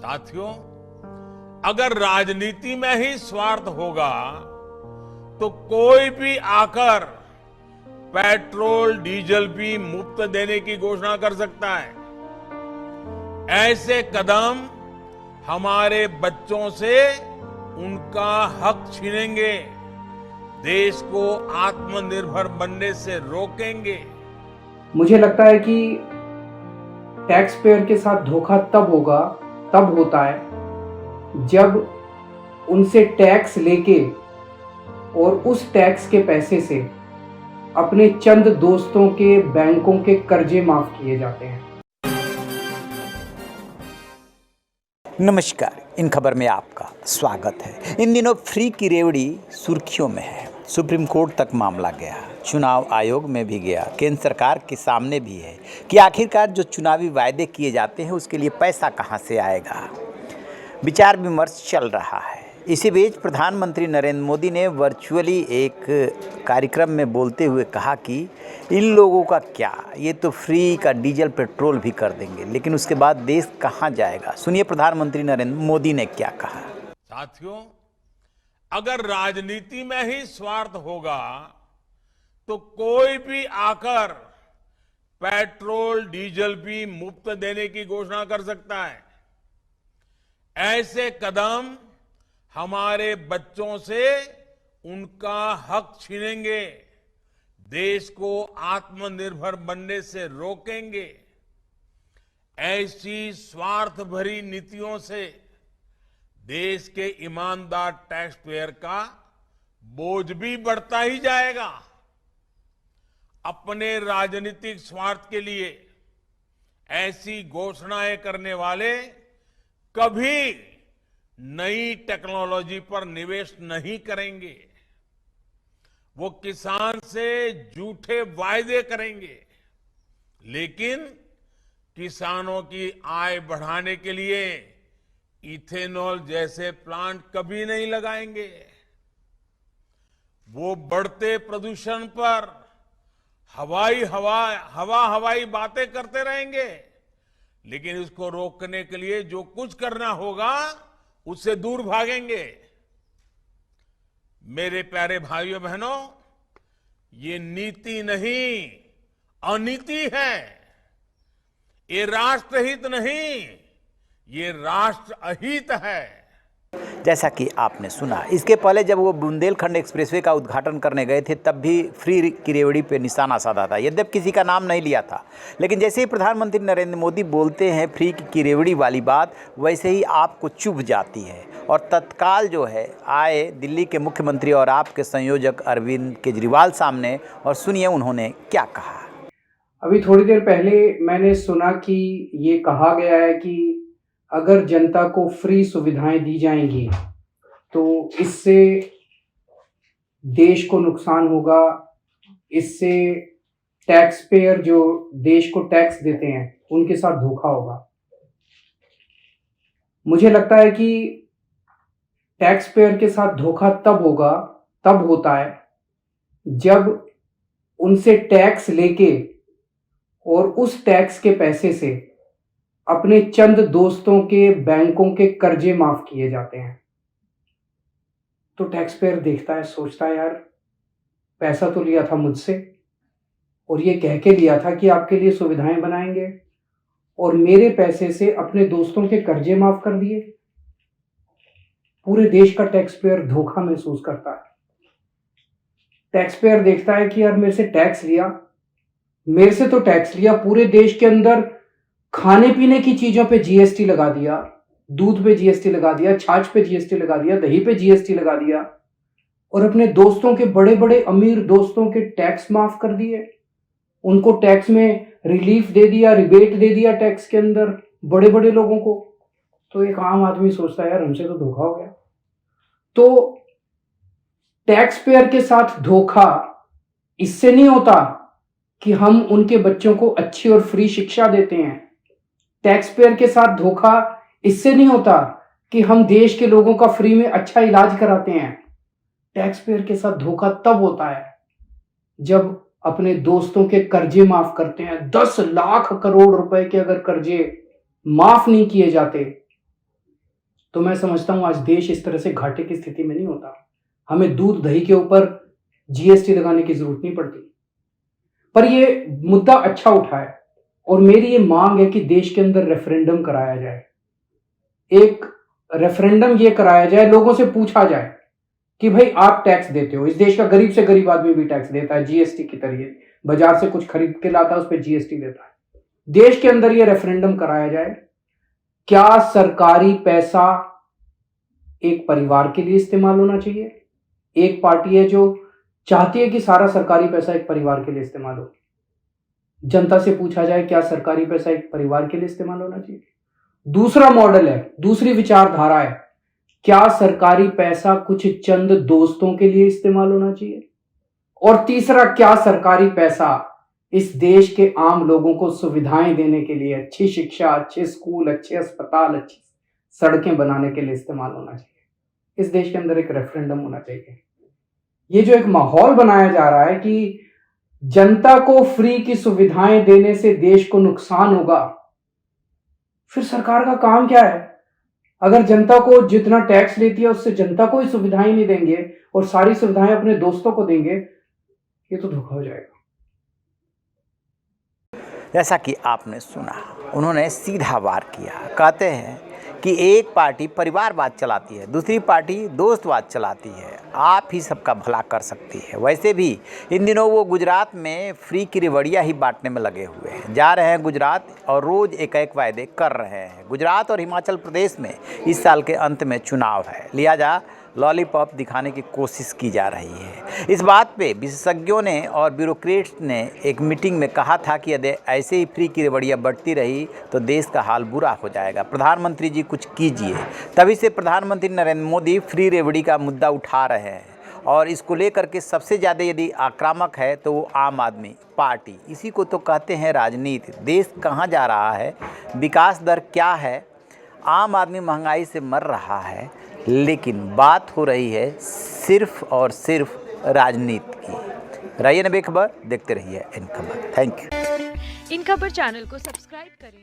साथियों, अगर राजनीति में ही स्वार्थ होगा तो कोई भी आकर पेट्रोल डीजल भी मुफ्त देने की घोषणा कर सकता है। ऐसे कदम हमारे बच्चों से उनका हक छीनेंगे, देश को आत्मनिर्भर बनने से रोकेंगे। मुझे लगता है कि टैक्स पेयर के साथ धोखा तब होता है जब उनसे टैक्स लेके और उस टैक्स के पैसे से अपने चंद दोस्तों के बैंकों के कर्जे माफ किए जाते हैं। नमस्कार, इन खबर में आपका स्वागत है। इन दिनों फ्री की रेवड़ी सुर्खियों में है। सुप्रीम कोर्ट तक मामला गया, चुनाव आयोग में भी गया, केंद्र सरकार के सामने भी है कि आखिरकार जो चुनावी वायदे किए जाते हैं उसके लिए पैसा कहां से आएगा। विचार विमर्श चल रहा है। इसी बीच प्रधानमंत्री नरेंद्र मोदी ने वर्चुअली एक कार्यक्रम में बोलते हुए कहा कि इन लोगों का क्या, ये तो फ्री का डीजल पेट्रोल भी कर देंगे, लेकिन उसके बाद देश कहां जाएगा। सुनिए प्रधानमंत्री नरेंद्र मोदी ने क्या कहा। साथियों, अगर राजनीति में ही स्वार्थ होगा तो कोई भी आकर पेट्रोल डीजल भी मुफ्त देने की घोषणा कर सकता है। ऐसे कदम हमारे बच्चों से उनका हक छीनेंगे, देश को आत्मनिर्भर बनने से रोकेंगे। ऐसी स्वार्थ भरी नीतियों से देश के ईमानदार टैक्स पेयर का बोझ भी बढ़ता ही जाएगा। अपने राजनीतिक स्वार्थ के लिए ऐसी घोषणाएं करने वाले कभी नई टेक्नोलॉजी पर निवेश नहीं करेंगे। वो किसान से झूठे वायदे करेंगे, लेकिन किसानों की आय बढ़ाने के लिए इथेनॉल जैसे प्लांट कभी नहीं लगाएंगे। वो बढ़ते प्रदूषण पर हवाई बातें करते रहेंगे, लेकिन इसको रोकने के लिए जो कुछ करना होगा उससे दूर भागेंगे। मेरे प्यारे भाइयों बहनों, ये नीति नहीं, अनीति है। ये राष्ट्रहित नहीं, ये राष्ट्र अहित है। जैसा कि आपने सुना, इसके पहले जब वो बुंदेलखंड एक्सप्रेसवे का उद्घाटन करने गए थे तब भी फ्री की रेवड़ी पे निशाना साधा था, यद्यपि किसी का नाम नहीं लिया था। लेकिन जैसे ही प्रधानमंत्री नरेंद्र मोदी बोलते हैं फ्री की रेवड़ी वाली बात, वैसे ही आपको चुभ जाती है और तत्काल जो है आए दिल्ली के मुख्यमंत्री और आपके संयोजक अरविंद केजरीवाल सामने, और सुनिए उन्होंने क्या कहा। अभी थोड़ी देर पहले मैंने सुना कि ये कहा गया है कि अगर जनता को फ्री सुविधाएं दी जाएंगी तो इससे देश को नुकसान होगा, इससे टैक्स पेयर जो देश को टैक्स देते हैं उनके साथ धोखा होगा। मुझे लगता है कि टैक्स पेयर के साथ धोखा तब होता है जब उनसे टैक्स लेके और उस टैक्स के पैसे से अपने चंद दोस्तों के बैंकों के कर्जे माफ किए जाते हैं। तो टैक्स पेयर देखता है, सोचता है, यार पैसा तो लिया था मुझसे और ये कह के लिया था कि आपके लिए सुविधाएं बनाएंगे, और मेरे पैसे से अपने दोस्तों के कर्जे माफ कर दिए। पूरे देश का टैक्स पेयर धोखा महसूस करता है। टैक्स पेयर देखता है कि यार मेरे से तो टैक्स लिया, पूरे देश के अंदर खाने पीने की चीजों पे जीएसटी लगा दिया, दूध पे जीएसटी लगा दिया, छाछ पे जीएसटी लगा दिया, दही पे जीएसटी लगा दिया, और अपने दोस्तों के बड़े बड़े अमीर दोस्तों के टैक्स माफ कर दिए। उनको टैक्स में रिलीफ दे दिया, रिबेट दे दिया टैक्स के अंदर बड़े बड़े लोगों को। तो एक आम आदमी सोचता है यार हमसे तो धोखा हो गया। तो टैक्स पेयर के साथ धोखा इससे नहीं होता कि हम उनके बच्चों को अच्छी और फ्री शिक्षा देते हैं। टैक्स पेयर के साथ धोखा इससे नहीं होता कि हम देश के लोगों का फ्री में अच्छा इलाज कराते हैं। टैक्स पेयर के साथ धोखा तब होता है जब अपने दोस्तों के कर्जे माफ करते हैं। 10 लाख करोड़ रुपए के अगर कर्जे माफ नहीं किए जाते तो मैं समझता हूं आज देश इस तरह से घाटे की स्थिति में नहीं होता। हमें दूध दही के ऊपर जीएसटी लगाने की जरूरत नहीं पड़ती। पर ये मुद्दा अच्छा उठा है और मेरी ये मांग है कि देश के अंदर रेफरेंडम कराया जाए। एक रेफरेंडम ये कराया जाए, लोगों से पूछा जाए कि भाई आप टैक्स देते हो। इस देश का गरीब से गरीब आदमी भी टैक्स देता है जीएसटी के जरिए। बाजार से कुछ खरीद के लाता है, उस पर जीएसटी देता है। देश के अंदर ये रेफरेंडम कराया जाए, क्या सरकारी पैसा एक परिवार के लिए इस्तेमाल होना चाहिए? एक पार्टी है जो चाहती है कि सारा सरकारी पैसा एक परिवार के लिए इस्तेमाल हो। जनता से पूछा जाए क्या सरकारी पैसा एक परिवार के लिए इस्तेमाल होना चाहिए? दूसरा मॉडल है, दूसरी विचारधारा है, क्या सरकारी पैसा कुछ चंद दोस्तों के लिए इस्तेमाल होना चाहिए? और तीसरा, क्या सरकारी पैसा इस देश के आम लोगों को सुविधाएं देने के लिए, अच्छी शिक्षा, अच्छे स्कूल, अच्छे अस्पताल, अच्छी सड़कें बनाने के लिए इस्तेमाल होना चाहिए? इस देश के अंदर एक रेफरेंडम होना चाहिए। ये जो एक माहौल बनाया जा रहा है कि जनता को फ्री की सुविधाएं देने से देश को नुकसान होगा, फिर सरकार का काम क्या है? अगर जनता को जितना टैक्स लेती है उससे जनता को ही सुविधाएं नहीं देंगे और सारी सुविधाएं अपने दोस्तों को देंगे, ये तो धोखा हो जाएगा। जैसा कि आपने सुना, उन्होंने सीधा वार किया। कहते हैं कि एक पार्टी परिवारवाद चलाती है, दूसरी पार्टी दोस्तवाद चलाती है, आप ही सबका भला कर सकती है। वैसे भी इन दिनों वो गुजरात में फ्री की रेवड़ियाँ ही बांटने में लगे हुए हैं। जा रहे हैं गुजरात और रोज़ एक एक वायदे कर रहे हैं। गुजरात और हिमाचल प्रदेश में इस साल के अंत में चुनाव है, लिहाजा लॉलीपॉप दिखाने की कोशिश की जा रही है। इस बात पे विशेषज्ञों ने और ब्यूरोक्रेट्स ने एक मीटिंग में कहा था कि यदि ऐसे ही फ्री की रेवड़ियाँ बढ़ती रही तो देश का हाल बुरा हो जाएगा। प्रधानमंत्री जी कुछ कीजिए। तभी से प्रधानमंत्री नरेंद्र मोदी फ्री रेवड़ी का मुद्दा उठा रहे हैं और इसको लेकर के सबसे ज़्यादा यदि आक्रामक है तो वो आम आदमी पार्टी। इसी को तो कहते हैं राजनीति। देश कहाँ जा रहा है, विकास दर क्या है, आम आदमी महंगाई से मर रहा है, लेकिन बात हो रही है सिर्फ और सिर्फ राजनीति की। रहिए बेखबर, देखते रहिए इन खबर। Thank you. इन खबर चैनल को सब्सक्राइब करें।